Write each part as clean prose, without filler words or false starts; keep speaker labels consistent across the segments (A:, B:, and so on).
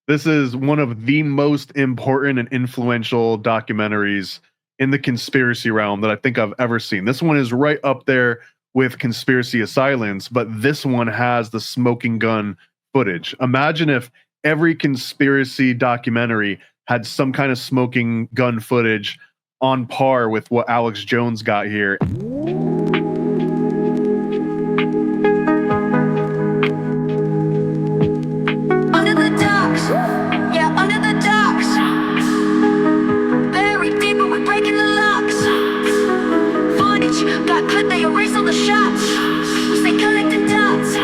A: This is one of the most important and influential documentaries in the conspiracy realm that I think I've ever seen. This one is right up there with Conspiracy Asylums, but this one has the smoking gun footage. Imagine if every conspiracy documentary had some kind of smoking gun footage on par with what Alex Jones got here.
B: Under the docks, yeah, under the docks. Buried deep, but we're breaking the locks. Footage got clipped, they erased all the shots. Stay connected dots.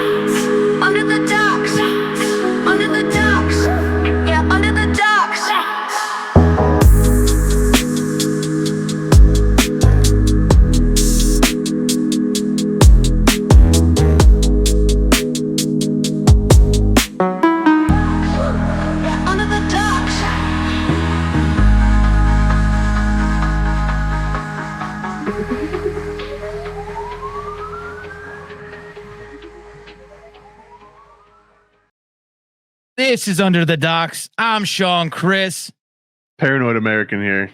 B: Under the docks, under the docks, yeah, under the docks. Yeah, under the docks.
C: This is Under the Docks. I'm Sean Chris.
A: Paranoid American here.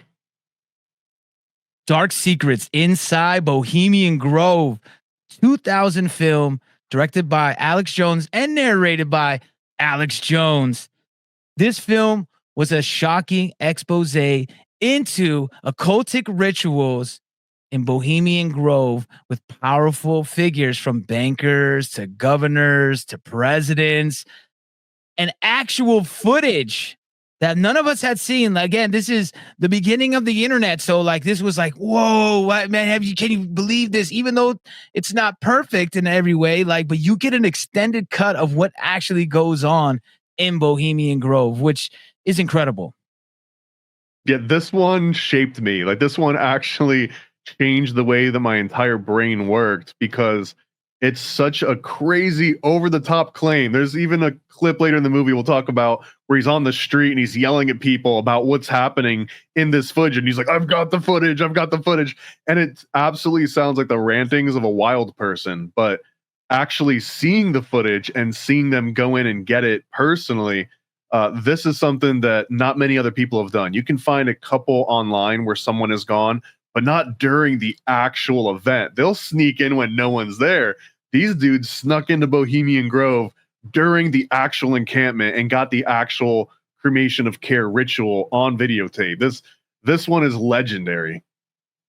C: Dark Secrets Inside Bohemian Grove, 2000 film, directed by Alex Jones and narrated by Alex Jones. This film was a shocking expose into occultic rituals in Bohemian Grove with powerful figures from bankers to governors to presidents and actual footage that none of us had seen. Again, this is the beginning of the internet. So like, this was like, whoa, man, can you believe this? Even though it's not perfect in every way, like, but you get an extended cut of what actually goes on in Bohemian Grove, which is incredible.
A: Yeah, this one shaped me. Like this one actually changed the way that my entire brain worked because it's such a crazy over the top claim. There's even a clip later in the movie we'll talk about where he's on the street and he's yelling at people about what's happening in this footage. And he's like, I've got the footage. I've got the footage. And it absolutely sounds like the rantings of a wild person, but actually seeing the footage and seeing them go in and get it personally, this is something that not many other people have done. You can find a couple online where someone has gone, but not during the actual event. They'll sneak in when no one's there. These dudes snuck into Bohemian Grove during the actual encampment and got the actual cremation of care ritual on videotape. This one is legendary.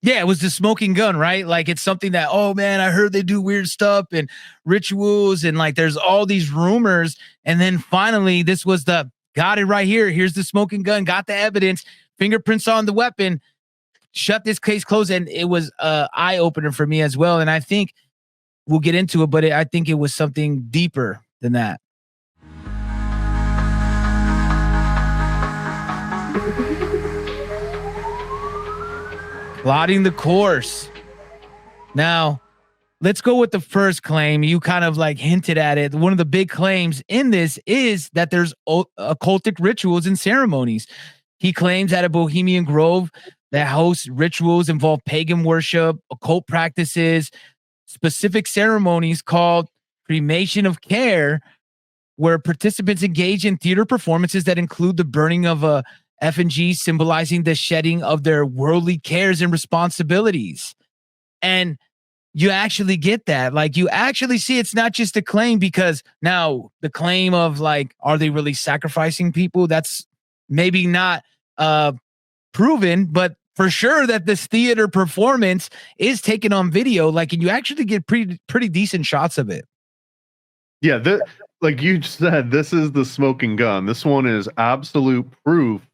C: Yeah, it was the smoking gun, right? Like it's something that, oh man, I heard they do weird stuff and rituals and like there's all these rumors. And then finally, this was got it right here. Here's the smoking gun, got the evidence, fingerprints on the weapon, shut this case closed. And it was eye opener for me as well. And I think we'll get into it, but I think it was something deeper than that. Plotting the course. Now, let's go with the first claim. You kind of like hinted at it. One of the big claims in this is that there's occultic rituals and ceremonies. He claims that a Bohemian Grove that hosts rituals involve pagan worship, occult practices, specific ceremonies called cremation of care, where participants engage in theater performances that include the burning of a effigy symbolizing the shedding of their worldly cares and responsibilities. And you actually get that. Like you actually see it's not just a claim, because now the claim of like, are they really sacrificing people? That's maybe not proven, but for sure that this theater performance is taken on video. Like, and you actually get pretty decent shots of it.
A: Yeah, like you said, this is the smoking gun. This one is absolute proof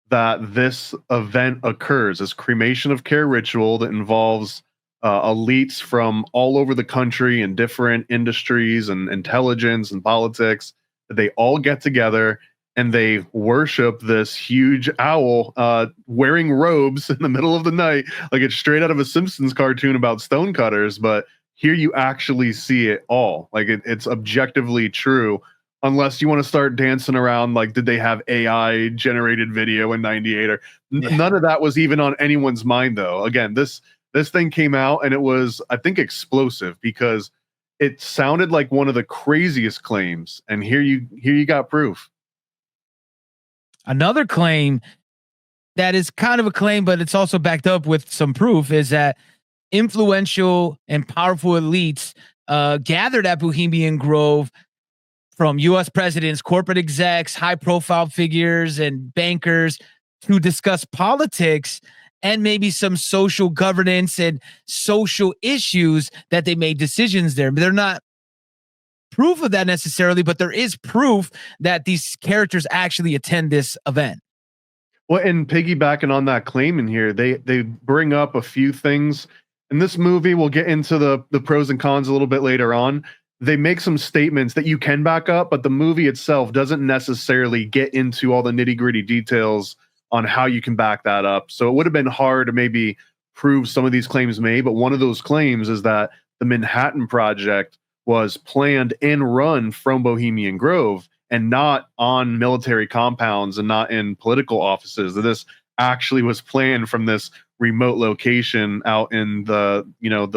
A: that this event occurs. This cremation of care ritual that involves elites from all over the country and different industries and intelligence and politics. They all get together and they worship this huge owl wearing robes in the middle of the night. Like it's straight out of a Simpsons cartoon about stonecutters, but here you actually see it all. Like it's objectively true, unless you want to start dancing around like, did they have AI generated video in 98 or none of that was even on anyone's mind though. Again, this thing came out and it was, I think, explosive because it sounded like one of the craziest claims. And here you got proof.
C: Another claim that is kind of a claim, but it's also backed up with some proof, is that influential and powerful elites gathered at Bohemian Grove from US presidents, corporate execs, high profile figures, and bankers to discuss politics and maybe some social governance and social issues that they made decisions there. But they're not proof of that necessarily, but there is proof that these characters actually attend this event.
A: Well, and piggybacking on that claim in here, they bring up a few things in this movie. We'll get into the pros and cons a little bit later on. They make some statements that you can back up, but the movie itself doesn't necessarily get into all the nitty-gritty details on how you can back that up. So it would have been hard to maybe prove some of these claims made, but one of those claims is that the Manhattan Project was planned and run from Bohemian Grove and not on military compounds and not in political offices. That this actually was planned from this remote location out in the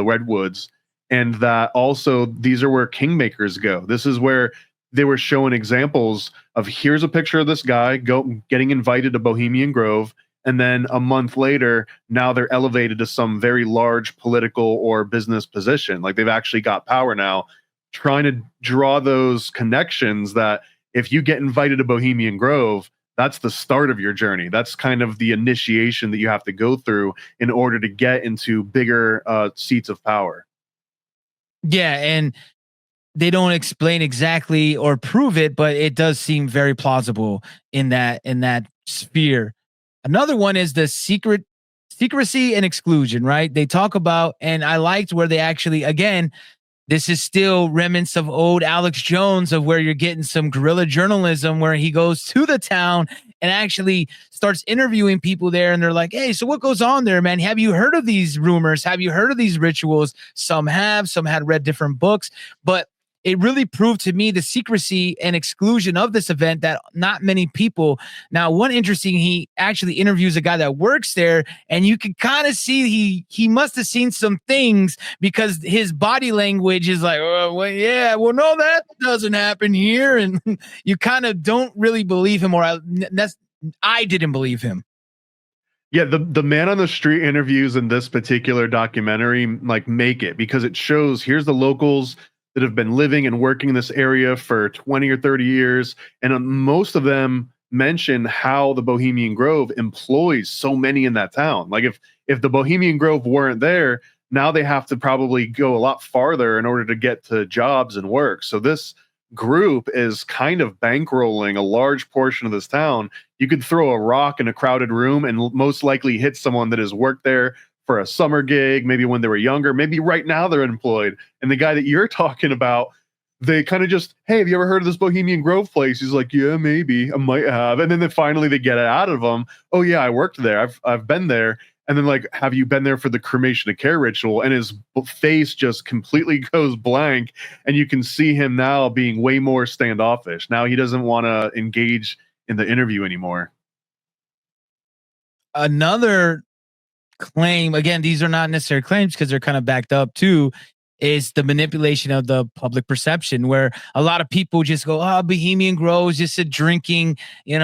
A: redwoods, and that also these are where kingmakers go. This is where they were showing examples of, here's a picture of this guy getting invited to Bohemian Grove, and then a month later now they're elevated to some very large political or business position. Like, they've actually got power now, trying to draw those connections that if you get invited to Bohemian Grove, that's the start of your journey. That's kind of the initiation that you have to go through in order to get into bigger seats of power.
C: Yeah, and they don't explain exactly or prove it, but it does seem very plausible in that sphere. Another one is the secrecy and exclusion, right? They talk about, and I liked where they actually, again, this is still remnants of old Alex Jones, of where you're getting some guerrilla journalism where he goes to the town and actually starts interviewing people there. And they're like, hey, so what goes on there, man? Have you heard of these rumors? Have you heard of these rituals? Some have, some had read different books, but it really proved to me the secrecy and exclusion of this event, that not many people. Now, one interesting, he actually interviews a guy that works there, and you can kind of see he must have seen some things, because his body language is like, oh, well, yeah, well, no, that doesn't happen here. And you kind of don't really believe him, or I didn't believe him.
A: Yeah, the man on the street interviews in this particular documentary like make it, because it shows, here's the locals that have been living and working in this area for 20 or 30 years. And most of them mention how the Bohemian Grove employs so many in that town. Like, if the Bohemian Grove weren't there, now they have to probably go a lot farther in order to get to jobs and work. So this group is kind of bankrolling a large portion of this town. You could throw a rock in a crowded room and most likely hit someone that has worked there for a summer gig, maybe when they were younger, maybe right now they're employed. And the guy that you're talking about, they kind of just, hey, have you ever heard of this Bohemian Grove place? He's like, yeah, maybe I might have. And then finally they get it out of him. Oh yeah, I worked there. I've been there. And then, like, have you been there for the cremation of care ritual? And his face just completely goes blank. And you can see him now being way more standoffish. Now he doesn't want to engage in the interview anymore.
C: Another claim, again, these are not necessary claims because they're kind of backed up too, is the manipulation of the public perception, where a lot of people just go, oh, Bohemian Grove is just a drinking,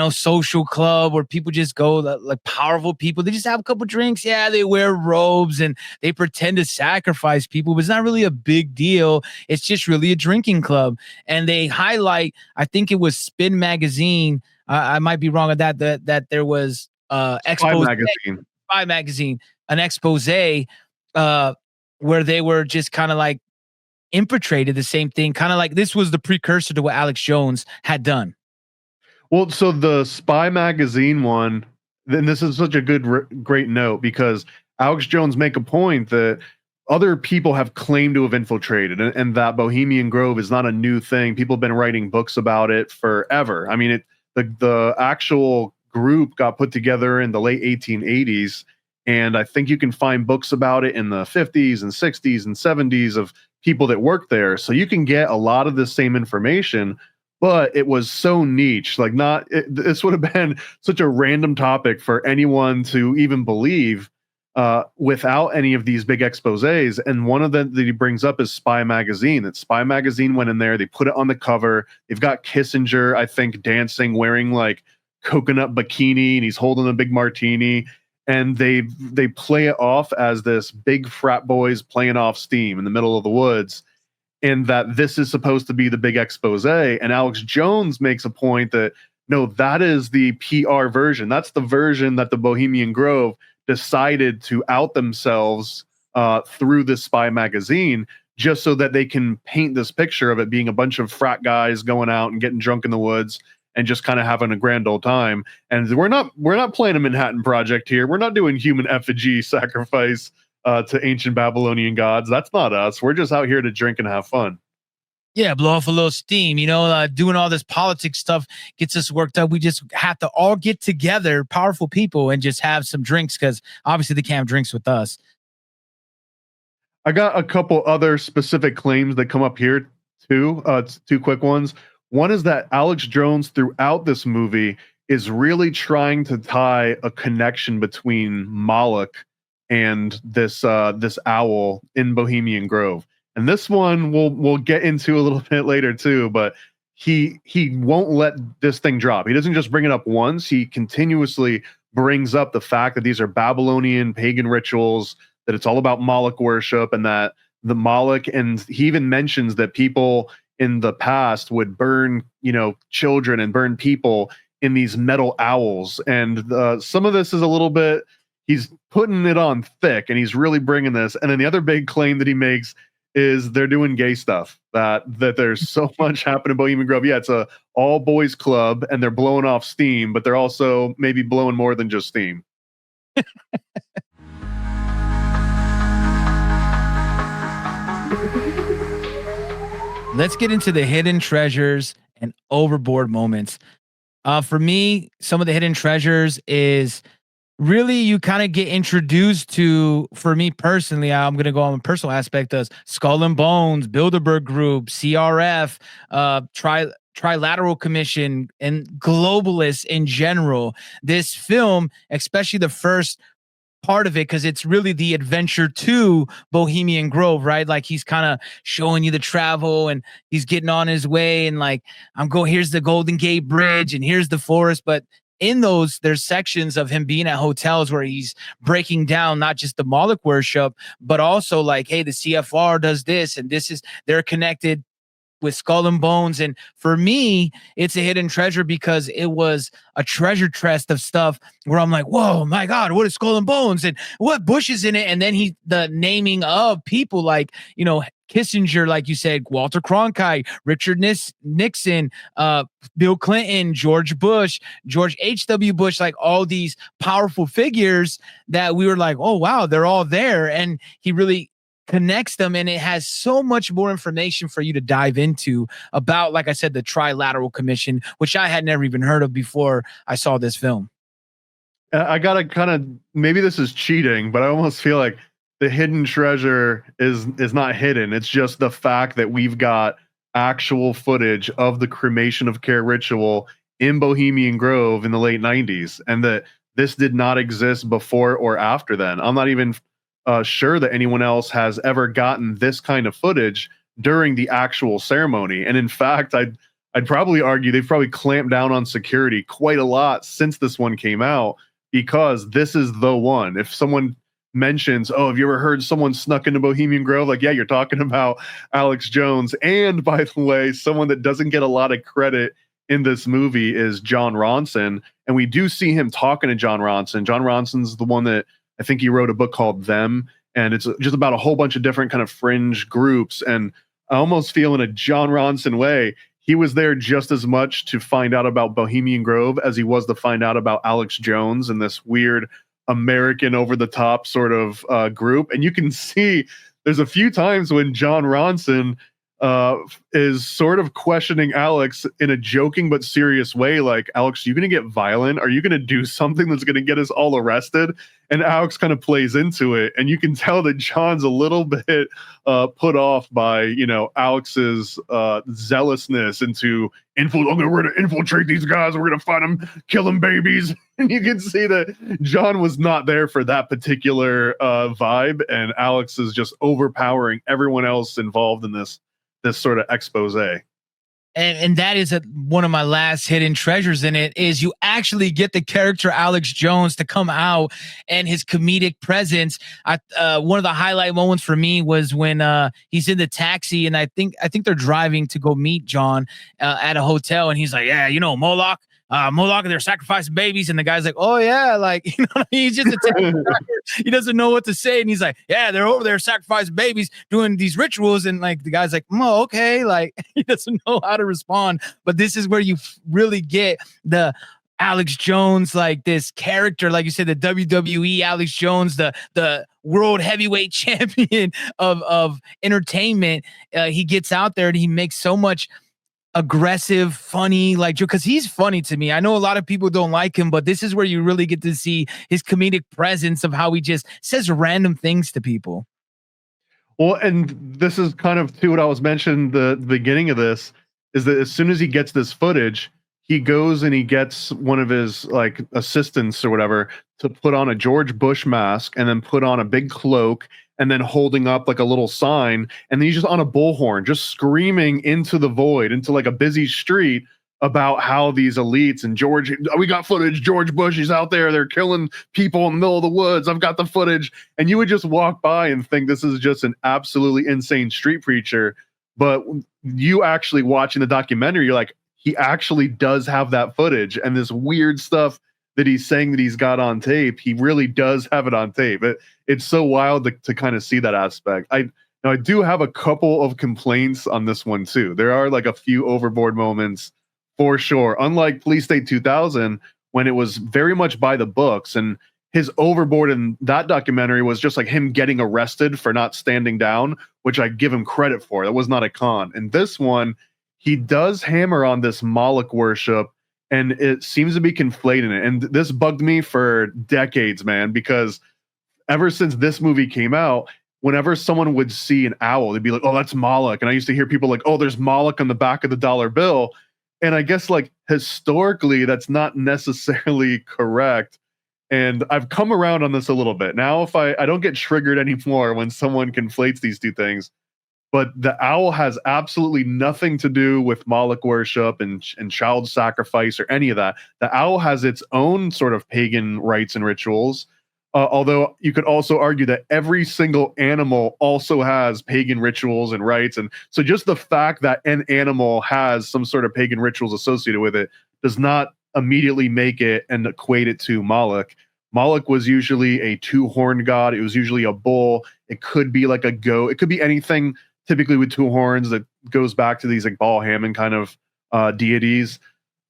C: social club where people just go, like powerful people, they just have a couple drinks. Yeah, they wear robes and they pretend to sacrifice people, but it's not really a big deal. It's just really a drinking club. And they highlight, I think it was Spin Magazine. I might be wrong on that there was Spy Magazine, an expose where they were just kind of like infiltrated the same thing, kind of like this was the precursor to what Alex Jones had done.
A: Well, so the Spy Magazine one, then this is such a great note, because Alex Jones make a point that other people have claimed to have infiltrated, and that Bohemian Grove is not a new thing. People have been writing books about it forever. I mean, the actual group got put together in the late 1880s. And I think you can find books about it in the 50s and 60s and 70s of people that worked there. So you can get a lot of the same information, but it was so niche. Like, this would have been such a random topic for anyone to even believe without any of these big exposés. And one of them that he brings up is Spy Magazine. That Spy Magazine went in there, they put it on the cover. They've got Kissinger, I think, dancing, wearing like coconut bikini and he's holding a big martini, and they play it off as this big frat boys playing off steam in the middle of the woods, and that this is supposed to be the big expose. And Alex Jones makes a point that no, that is the PR version. That's the version that the Bohemian Grove decided to out themselves through this spy magazine, just so that they can paint this picture of it being a bunch of frat guys going out and getting drunk in the woods and just kind of having a grand old time. And we're not playing a Manhattan Project here. We're not doing human effigy sacrifice to ancient Babylonian gods. That's not us. We're just out here to drink and have fun.
C: Yeah, blow off a little steam. Doing all this politics stuff gets us worked up. We just have to all get together, powerful people, and just have some drinks, because obviously they can't have drinks with us.
A: I got a couple other specific claims that come up here too. It's two quick ones. One is that Alex Jones throughout this movie is really trying to tie a connection between Moloch and this owl in Bohemian Grove. And this one we'll get into a little bit later too, but he won't let this thing drop. He doesn't just bring it up once. He continuously brings up the fact that these are Babylonian pagan rituals, that it's all about Moloch worship, and that the Moloch, and he even mentions that people in the past would burn, children and burn people in these metal owls. And some of this is a little bit, he's putting it on thick, and he's really bringing this. And then the other big claim that he makes is they're doing gay stuff, that there's so much happening in Bohemian Grove. Yeah, it's a all boys club and they're blowing off steam, but they're also maybe blowing more than just steam.
C: Let's get into the hidden treasures and overboard moments. For me, some of the hidden treasures is really you kind of get introduced to, for me personally, I'm going to go on a personal aspect, of Skull and Bones, Bilderberg Group, CRF, Trilateral Commission, and globalists in general. This film, especially the first part of it, because it's really the adventure to Bohemian Grove, right? Like he's kind of showing you the travel, and he's getting on his way, and like here's the Golden Gate Bridge, and here's the forest. But in those, there's sections of him being at hotels where he's breaking down not just the Moloch worship, but also like, hey, the CFR does this, and they're connected with Skull and Bones. And for me, it's a hidden treasure because it was a treasure chest of stuff where I'm like, whoa, my God, what is Skull and Bones? And what Bush is in it? And then the naming of people like, Kissinger, like you said, Walter Cronkite, Richard Nixon, Bill Clinton, George Bush, George H.W. Bush, like all these powerful figures that we were like, oh, wow, they're all there. And he really connects them, and it has so much more information for you to dive into about, like I said, the Trilateral Commission, which I had never even heard of before I saw this film.
A: I gotta kind of, maybe this is cheating, but I almost feel like the hidden treasure is not hidden. It's just the fact that we've got actual footage of the cremation of care ritual in Bohemian Grove in the late 90s, and that this did not exist before or after then. I'm not even sure that anyone else has ever gotten this kind of footage during the actual ceremony. And in fact, I'd probably argue they've probably clamped down on security quite a lot since this one came out, because this is the one. If someone mentions, oh, have you ever heard someone snuck into Bohemian Grove? Like, yeah, you're talking about Alex Jones. And by the way, someone that doesn't get a lot of credit in this movie is John Ronson. And we do see him talking to John Ronson. John Ronson's the one that I think he wrote a book called Them, and it's just about a whole bunch of different kind of fringe groups. And I almost feel in a John Ronson way, he was there just as much to find out about Bohemian Grove as he was to find out about Alex Jones and this weird American over the top sort of group. And you can see there's a few times when John Ronson is sort of questioning Alex in a joking but serious way. Like, Alex, are you going to get violent? Are you going to do something that's going to get us all arrested? And Alex kind of plays into it. And you can tell that John's a little bit put off by, Alex's zealousness into we're going to infiltrate these guys. We're going to find them, kill them babies. And you can see that John was not there for that particular vibe. And Alex is just overpowering everyone else involved in this sort of expose.
C: and that is one of my last hidden treasures in it is you actually get the character Alex Jones to come out and his comedic presence. One of the highlight moments for me was when he's in the taxi and I think they're driving to go meet John at a hotel and he's like, yeah, you know, Moloch. Moloch, they're sacrificing babies, and the guy's like, "Oh yeah," like you know, he's just a taxi driver. He doesn't know what to say, and he's like, "Yeah, they're over there sacrificing babies, doing these rituals," and like the guy's like, "Oh, okay," like he doesn't know how to respond. But this is where you really get the Alex Jones, like this character, like you said, the WWE Alex Jones, the world heavyweight champion of entertainment. He gets out there and he makes so much aggressive, funny, like because he's funny to me. I know a lot of people don't like him, but this is where you really get to see his comedic presence of how he just says random things to people.
A: Well, and this is kind of too what I was mentioning the beginning of this is that as soon as he gets this footage, he goes and he gets one of his like assistants or whatever to put on a George Bush mask and then put on a big cloak and then holding up like a little sign and then he's just on a bullhorn just screaming into the void into like a busy street about how these elites and we got footage, George Bush is out there, they're killing people in the middle of the woods, I've got the footage. And you would just walk by and think this is just an absolutely insane street preacher. But you actually watching the documentary, you're like, he actually does have that footage and this weird stuff that he's saying that he's got on tape. He really does have it on tape. It's so wild to kind of see that aspect. I do have a couple of complaints on this one too. There are like a few overboard moments for sure. Unlike Police State 2000, when it was very much by the books, and his overboard in that documentary was just like him getting arrested for not standing down, which I give him credit for. That was not a con. In this one, he does hammer on this Moloch worship, and it seems to be conflating it. And this bugged me for decades, man, because ever since this movie came out, whenever someone would see an owl, they'd be like, oh, that's Moloch. And I used to hear people like, oh, there's Moloch on the back of the dollar bill. And I guess like historically, that's not necessarily correct. And I've come around on this a little bit. Now, if I don't get triggered anymore when someone conflates these two things, but the owl has absolutely nothing to do with Moloch worship and child sacrifice or any of that. The owl has its own sort of pagan rites and rituals. Although you could also argue that every single animal also has pagan rituals and rites. And so just the fact that an animal has some sort of pagan rituals associated with it does not immediately make it and equate it to Moloch. Moloch was usually a two-horned god. It was usually a bull. It could be like a goat. It could be anything typically with two horns that goes back to these like Baal Hammon kind of deities.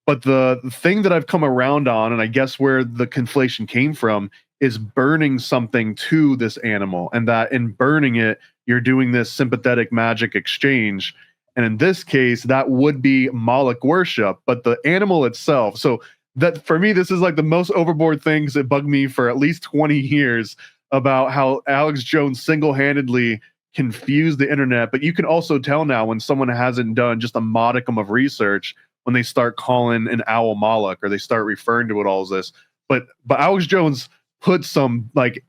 A: But the thing that I've come around on, and I guess where the conflation came from, is burning something to this animal, and that in burning it, you're doing this sympathetic magic exchange. And in this case, that would be Moloch worship, but the animal itself. So that for me, this is like the most overboard things that bug me for at least 20 years about how Alex Jones single-handedly confused the internet. But you can also tell now when someone hasn't done just a modicum of research when they start calling an owl Moloch or they start referring to it all as this. But Alex Jones put some like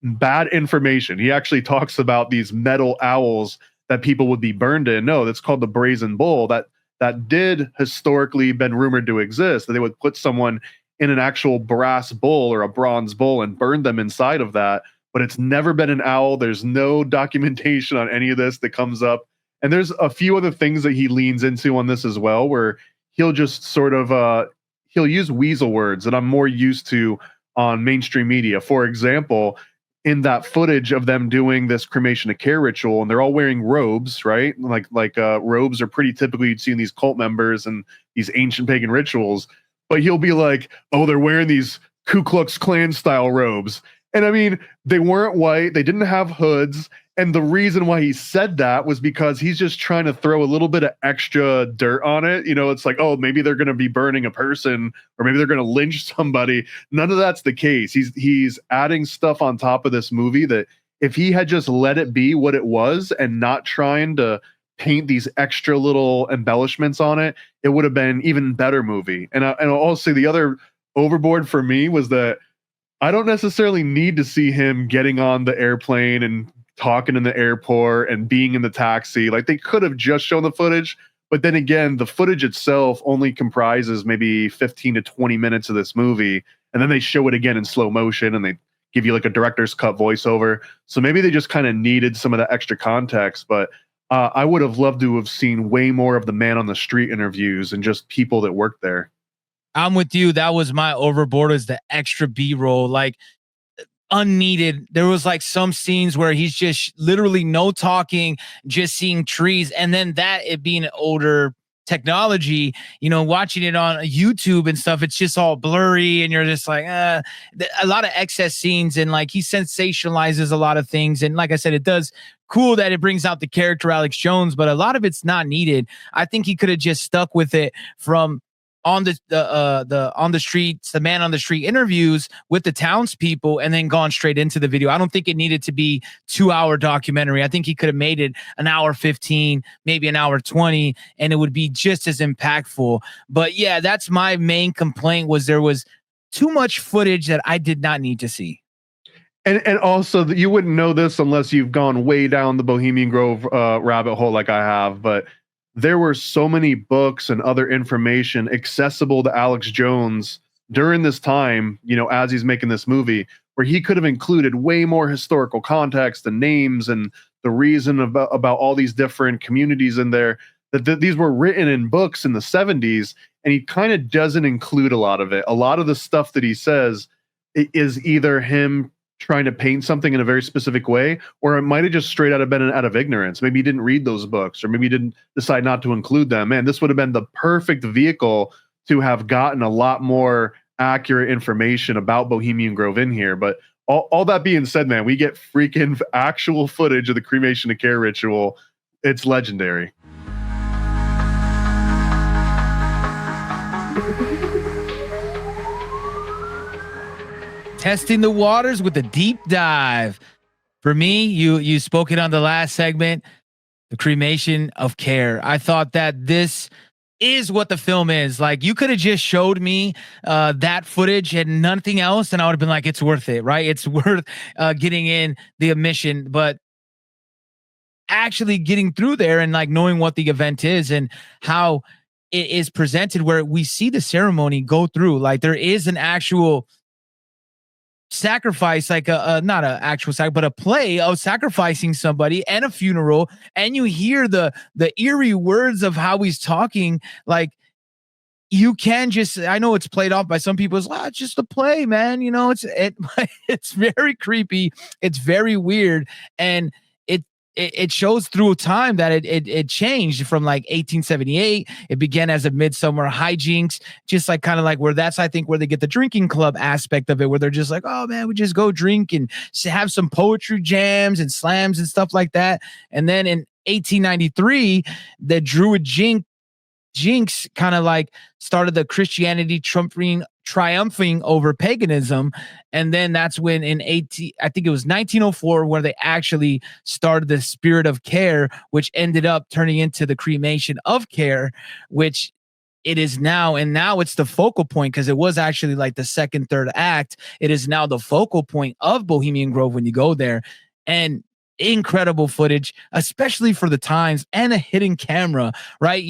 A: bad information. He actually talks about these metal owls that people would be burned in. No, that's called the brazen bull. That did historically been rumored to exist, that they would put someone in an actual brass bull or a bronze bull and burn them inside of that. But it's never been an owl. There's no documentation on any of this that comes up. And there's a few other things that he leans into on this as well, where he'll just sort of he'll use weasel words that I'm more used to on mainstream media. For example, in that footage of them doing this cremation of care ritual, and they're all wearing robes, right? Like robes are pretty typical you'd see in these cult members and these ancient pagan rituals. But he'll be like, oh, they're wearing these Ku Klux Klan style robes. And I mean, they weren't white, they didn't have hoods. And the reason why he said that was because he's just trying to throw a little bit of extra dirt on it. You know, it's like, oh, maybe they're going to be burning a person or maybe they're going to lynch somebody. None of that's the case. He's adding stuff on top of this movie that if he had just let it be what it was and not trying to paint these extra little embellishments on it, it would have been even better movie. And I'll also say the other overboard for me was that I don't necessarily need to see him getting on the airplane and talking in the airport and being in the taxi. Like they could have just shown the footage, But then again, the footage itself only comprises maybe 15 to 20 minutes of this movie. And then they show it again in slow motion and they give you like a director's cut voiceover. So maybe they just kind of needed some of that extra context. But I would have loved to have seen way more of the man on the street interviews and just people that worked there.
C: I'm with you. That was my overboard, is the extra B-roll. Like, unneeded. There was like some scenes where he's just literally no talking, just seeing trees. And then that, it being an older technology, watching it on YouTube and stuff, it's just all blurry and you're just like, a lot of excess scenes, and like he sensationalizes a lot of things. And like I said, it does cool that it brings out the character Alex Jones, but a lot of it's not needed. I think he could have just stuck with it from on the on the streets, the man on the street interviews with the townspeople, and then gone straight into the video. I don't think it needed to be 2-hour documentary. I think he could have made it an hour 15, maybe an hour 20, and it would be just as impactful. But yeah, that's my main complaint, was there was too much footage that I did not need to see.
A: And also, you wouldn't know this unless you've gone way down the Bohemian Grove rabbit hole like I have, but there were so many books and other information accessible to Alex Jones during this time, as he's making this movie, where he could have included way more historical context and names and the reason about all these different communities in there, that these were written in books in the 70s, and he kind of doesn't include a lot of it. A lot of the stuff that he says is either him trying to paint something in a very specific way, or it might have just straight out of been out of ignorance. Maybe he didn't read those books, or maybe he didn't decide not to include them. Man, this would have been the perfect vehicle to have gotten a lot more accurate information about Bohemian Grove in here. But all that being said, man, we get freaking actual footage of the cremation of care ritual. It's legendary.
C: Testing the waters with a deep dive. For me, you spoke it on the last segment, the cremation of care. I thought that this is what the film is. Like, you could have just showed me that footage and nothing else, and I would have been like, it's worth it, right? It's worth getting in the admission. But actually getting through there and like knowing what the event is and how it is presented, where we see the ceremony go through, like there is an actual sacrifice, like a not an actual sac, but a play of sacrificing somebody and a funeral, and you hear the eerie words of how he's talking. Like, you can just, I know it's played off by some people as, it's just a play, man, it's very creepy, it's very weird, and it shows through time that it changed from like 1878. It began as a midsummer hijinks, just like kind of like where that's, I think, where they get the drinking club aspect of it, where they're just like, oh man, we just go drink and have some poetry jams and slams and stuff like that. And then in 1893, the Druid Jinx kind of like started the Christianity triumphing over paganism. And then that's when I think it was 1904, where they actually started the Spirit of Care, which ended up turning into the Cremation of Care, which it is now. And now it's the focal point, because it was actually like the second, third act. It is now the focal point of Bohemian Grove when you go there. And incredible footage, especially for the times, and a hidden camera, right?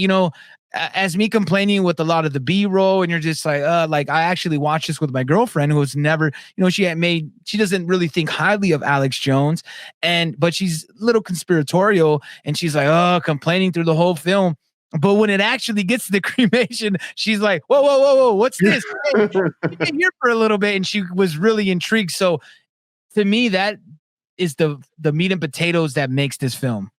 C: As me complaining with a lot of the B-roll, and you're just like I actually watched this with my girlfriend, who was never, she doesn't really think highly of Alex Jones, but she's a little conspiratorial, and she's like, complaining through the whole film. But when it actually gets to the cremation, she's like, whoa, what's this? Hey, you've been here for a little bit, and she was really intrigued. So to me, that is the meat and potatoes that makes this film.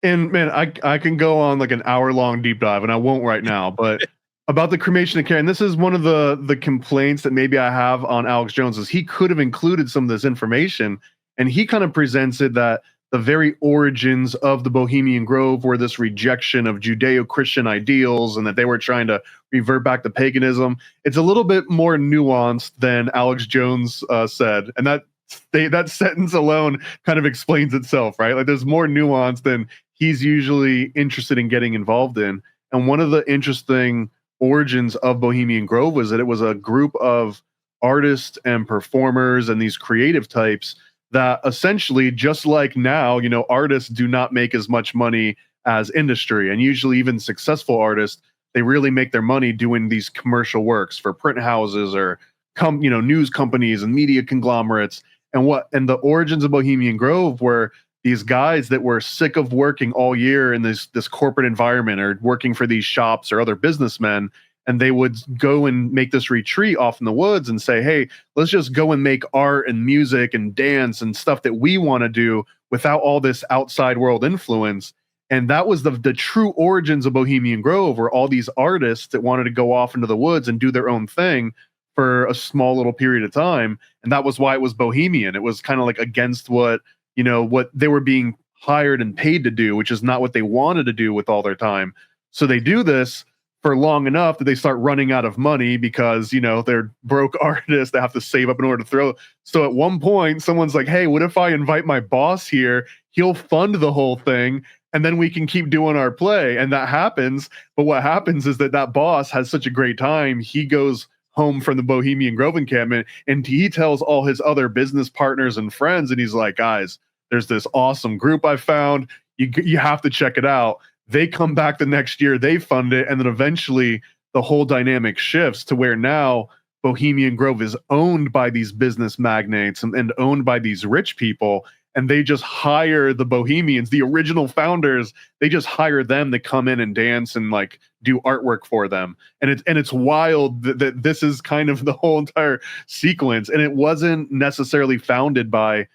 A: And man, I can go on like an hour-long deep dive, and I won't right now, but about the cremation of care, and this is one of the complaints that maybe I have on Alex Jones, is he could have included some of this information, and he kind of presents it that the very origins of the Bohemian Grove were this rejection of Judeo-Christian ideals, and that they were trying to revert back to paganism. It's a little bit more nuanced than Alex Jones said, and that sentence alone kind of explains itself, right? Like, there's more nuance than he's usually interested in getting involved in. And one of the interesting origins of Bohemian Grove was that it was a group of artists and performers and these creative types that essentially, just like now, artists do not make as much money as industry. And usually even successful artists, they really make their money doing these commercial works for print houses or news companies and media conglomerates. And the origins of Bohemian Grove were these guys that were sick of working all year in this corporate environment or working for these shops or other businessmen, and they would go and make this retreat off in the woods and say, hey, let's just go and make art and music and dance and stuff that we want to do without all this outside world influence. And that was the true origins of Bohemian Grove, were all these artists that wanted to go off into the woods and do their own thing for a small little period of time. And that was why it was Bohemian. It was kind of like against what they were being hired and paid to do, which is not what they wanted to do with all their time. So they do this for long enough that they start running out of money because, they're broke artists that have to save up in order to throw. So at one point, someone's like, hey, what if I invite my boss here? He'll fund the whole thing, and then we can keep doing our play. And that happens. But what happens is that boss has such a great time. He goes home from the Bohemian Grove encampment and he tells all his other business partners and friends, and he's like, guys, there's this awesome group I found. You have to check it out. They come back the next year, they fund it, and then eventually the whole dynamic shifts to where now Bohemian Grove is owned by these business magnates and owned by these rich people. And they just hire the Bohemians, the original founders. They just hire them to come in and dance and like do artwork for them. And it's wild that this is kind of the whole entire sequence. And it wasn't necessarily founded by,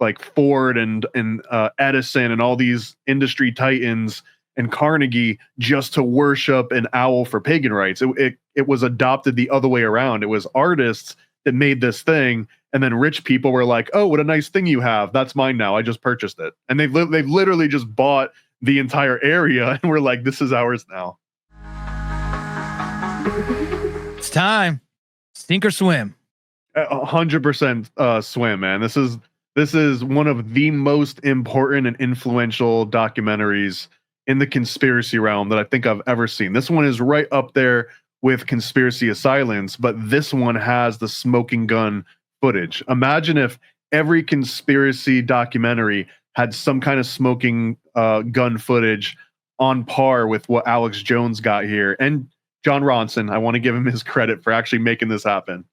A: like Ford and Edison and all these industry titans and Carnegie just to worship an owl for pagan rites. It was adopted the other way around. It was artists that made this thing. And then rich people were like, oh, what a nice thing you have. That's mine now. I just purchased it. And they've literally just bought the entire area. And we're like, this is ours now.
C: It's time. Sink or swim.
A: 100% swim, man. This is one of the most important and influential documentaries in the conspiracy realm that I think I've ever seen. This one is right up there with Conspiracy of Silence, but this one has the smoking gun footage. Imagine if every conspiracy documentary had some kind of smoking gun footage on par with what Alex Jones got here. And John Ronson, I want to give him his credit for actually making this happen.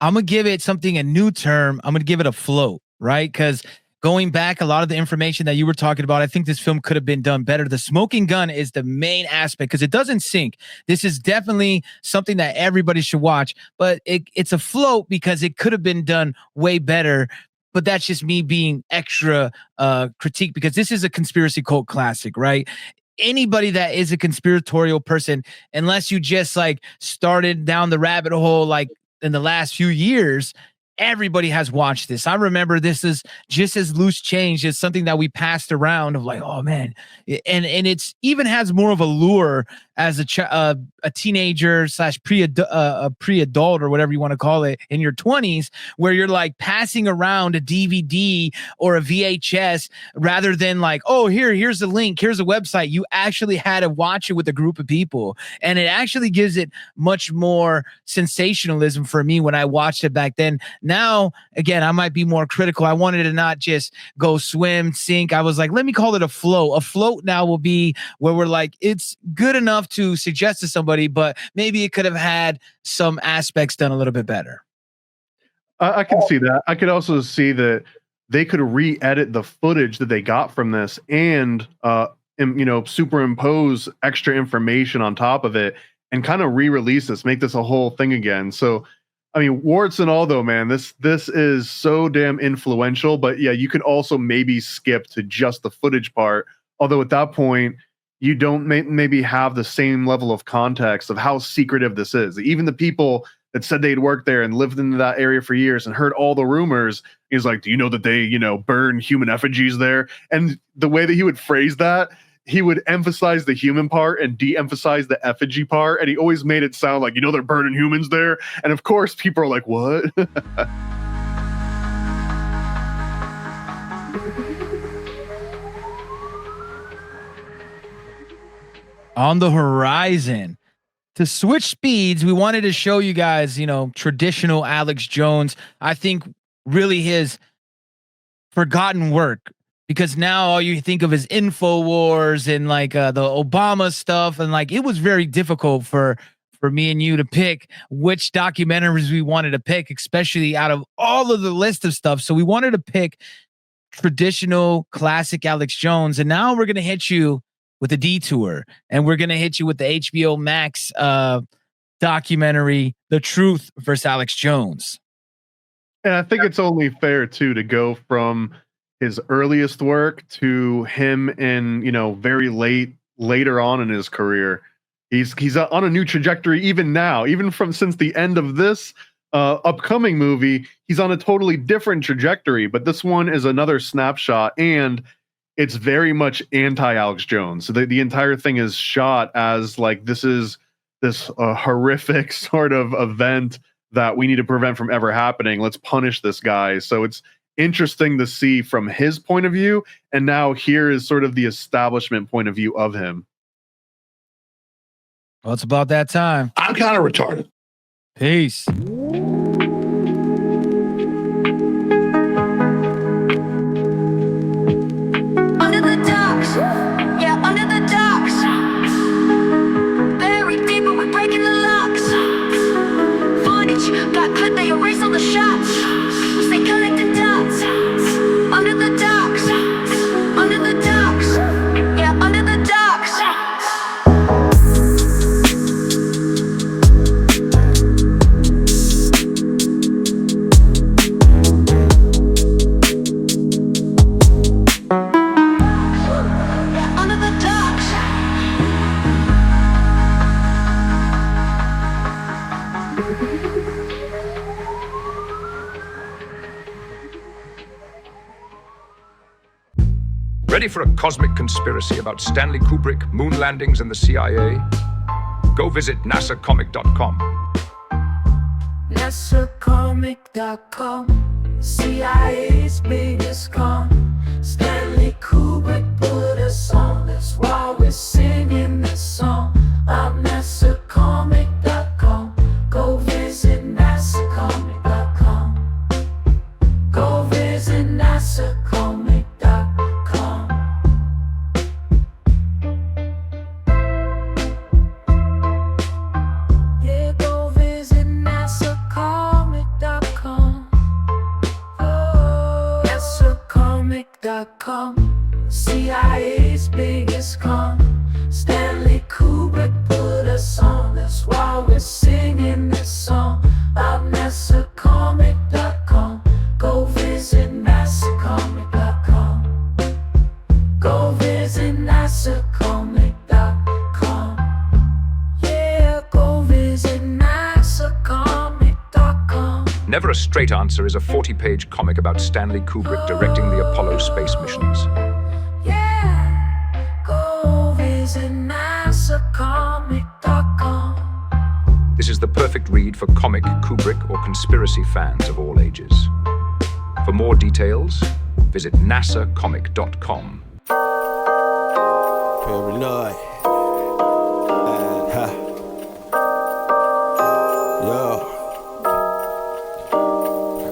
C: I'm going to give it a new term. I'm going to give it a float, right? Because going back, a lot of the information that you were talking about, I think this film could have been done better. The smoking gun is the main aspect because it doesn't sink. This is definitely something that everybody should watch, but it's a float because it could have been done way better. But that's just me being extra critique because this is a conspiracy cult classic, right? Anybody that is a conspiratorial person, unless you just like started down the rabbit hole, like in the last few years, everybody has watched this. I remember this is just as loose change as something that we passed around of like, oh man. And it's even has more of a lure as a teenager / pre-adult or whatever you want to call it in your 20s, where you're like passing around a DVD or a VHS rather than like, oh, here's a link, here's a website. You actually had to watch it with a group of people. And it actually gives it much more sensationalism for me when I watched it back then. Now, again, I might be more critical. I wanted to not just go swim, sink. I was like, let me call it a float. A float now will be where we're like, it's good enough to suggest to somebody, but maybe it could have had some aspects done a little bit better.
A: I can see that. I could also see that they could re-edit the footage that they got from this and superimpose extra information on top of it and kind of re-release this, make this a whole thing again. So, I mean, warts and all though, man, this is so damn influential, but yeah, you could also maybe skip to just the footage part. Although at that point, you don't maybe have the same level of context of how secretive this is. Even the people that said they'd worked there and lived in that area for years and heard all the rumors, he's like, do you know that they, burn human effigies there? And the way that he would phrase that, he would emphasize the human part and de-emphasize the effigy part. And he always made it sound like, they're burning humans there. And of course, people are like, what?
C: On the horizon, to switch speeds, we wanted to show you guys, traditional Alex Jones. I think really his forgotten work because now all you think of is InfoWars and like the Obama stuff, and like it was very difficult for me and you to pick which documentaries we wanted to pick, especially out of all of the list of stuff. So we wanted to pick traditional classic Alex Jones, and now we're gonna hit you with a detour, and we're gonna hit you with the HBO Max documentary, The Truth versus Alex Jones.
A: And I think it's only fair too to go from his earliest work to him in, very later on in his career. He's on a new trajectory even now, even since the end of this upcoming movie. He's on a totally different trajectory, but this one is another snapshot, and it's very much anti-Alex Jones. So the entire thing is shot as like this is this horrific sort of event that we need to prevent from ever happening. Let's punish this guy. So it's interesting to see from his point of view, and now here is sort of the establishment point of view of him.
C: Well, it's about that time.
D: I'm kind of retarded.
C: Peace.
B: Under the docks, yeah, under the docks. Buried deep, but we're breaking the locks. Footage got cut, they erase all the shots. Stay connected dots. Under the docks, under the docks, yeah, under the docks. Under the docks.
E: Ready for a cosmic conspiracy about Stanley Kubrick, moon landings, and the CIA? Go visit nasacomic.com.
F: NASAcomic.com, CIA's biggest con. Stanley Kubrick put us on, that's why we're singing this song. I'm NASAcomic.com, go visit NASAcomic.com. Go visit NASAcomic.com. Yeah, go visit NASAcomic.com. Oh, NASAcomic.com, CIA's biggest con. Stanley Kubrick put us on, that's why we're singing this song. I'm NASAcomic.com, go visit NASAcomic.com. Go visit NASAcomic.com. Yeah, go visit NASAcomic.com.
E: Never a Straight Answer is a 40-page comic about Stanley Kubrick directing the Apollo space missions.
F: Yeah, go visit NASAcomic.com.
E: This is the perfect read for comic, Kubrick, or conspiracy fans of all ages. For more details, visit nasacomic.com.
G: Paranoid. Yo.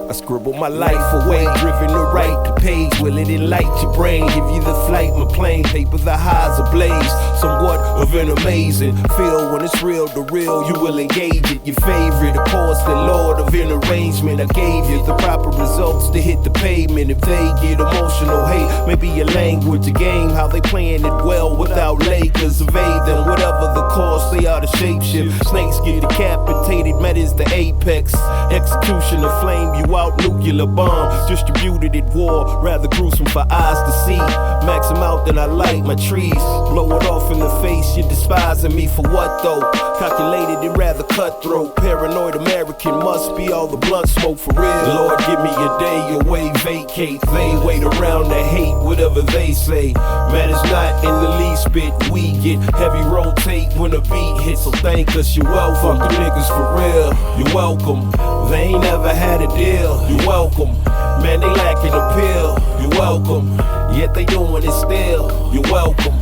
G: I scribble my life away, driven to write the page. Will it enlighten your brain? Give you the flight, my plane, paper the highs ablaze. Somewhat of an amazing feel when it's real to real. You will engage it. Your favorite, of course, the Lord of an arrangement. I gave you the proper results to hit the pavement. If they get emotional, hey, maybe your language, a game, how they playing it well without Lakers. Evade them, whatever the cost, they are the shapeshift. Snakes get decapitated, met is the apex. Execution of flame you out, nuclear bomb distributed at war, rather gruesome for eyes to see. Max them out, then I light my trees. Blow it off in the face, you're despising me for what though? Calculated and rather cutthroat. Paranoid American must be all the blunt smoke for real. Lord, give me a day away, vacate. They wait around to hate whatever they say. Matters not in the least bit. We get heavy rotate when the beat hits, so thank us, you're welcome. Fuck the niggas for real, you're welcome. They ain't never had a deal, you're welcome. Man, they lacking appeal, you're welcome. Yet they doing it still, you're welcome.